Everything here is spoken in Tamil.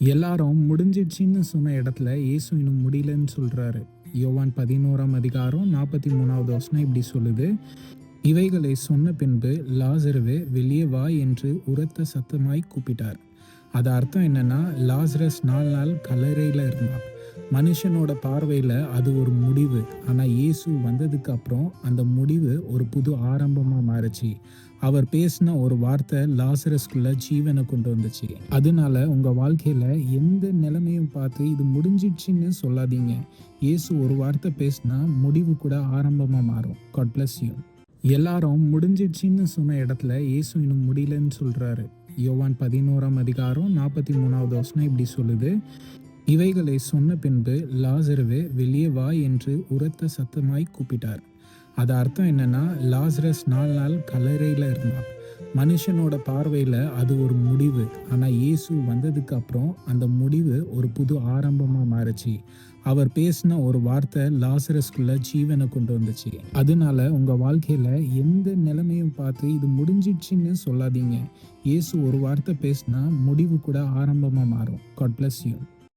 எல்லாரும் முடிஞ்சிடுச்சின்னு சொன்ன இடத்துல இயேசு இன்னும் முடியலன்னு சொல்றாரு. யோவான் 11ஆம் அதிகாரம் 43வது வசனம் இப்படி சொல்லுது. இவைகளை சொன்ன பின்பு லாசருவே வெளியே வா என்று உரத்த சத்தமாய் கூப்பிட்டார். அது அர்த்தம் என்னன்னா, லாசரஸ் 4 நாள் கல்லறையில இருந்தான். மனுஷனோட பார்வையில அது ஒரு முடிவு. ஆனா இயேசு வந்ததுக்கு அப்புறம் அந்த முடிவு ஒரு புது ஆரம்பமா மாறுச்சு. அவர் பேசின ஒரு வார்த்தை லாசரஸ்குள்ள ஜீவனை கொண்டு வந்துச்சு. அதனால உங்க வாழ்க்கையில எந்த நிலைமையும் பார்த்து இது முடிஞ்சிடுச்சுன்னு சொல்லாதீங்க. இயேசு ஒரு வார்த்தை பேசினா முடிவு கூட ஆரம்பமா மாறும். God bless you. எல்லாரும் முடிஞ்சிடுச்சின்னு சொன்ன இடத்துல இயேசு இன்னும் முடியலன்னு சொல்றாரு. யோவான் 11ஆம் அதிகாரம் 43வது வசனம் இப்படி சொல்லுது. இவைகளை சொன்ன பின்பு லாசருவே வெளியே வா என்று உரத்த சத்தமாய் கூப்பிட்டார். அது அர்த்தம் என்னன்னா, லாசரஸ் 4 நாள் கல்லறையில இருந்தான். மனுஷனோட பார்வையில அது ஒரு முடிவு. ஆனா இயேசு வந்ததுக்கு அப்புறம் அந்த முடிவு ஒரு புது ஆரம்பமா மாறுச்சு. அவர் பேசின ஒரு வார்த்தை லாசரஸ்குள்ள ஜீவனை கொண்டு வந்துச்சு. அதனால உங்க வாழ்க்கையில எந்த நிலைமையும் பார்த்து இது முடிஞ்சிடுச்சுன்னு சொல்லாதீங்க. இயேசு ஒரு வார்த்தை பேசினா முடிவு கூட ஆரம்பமா மாறும். God bless you.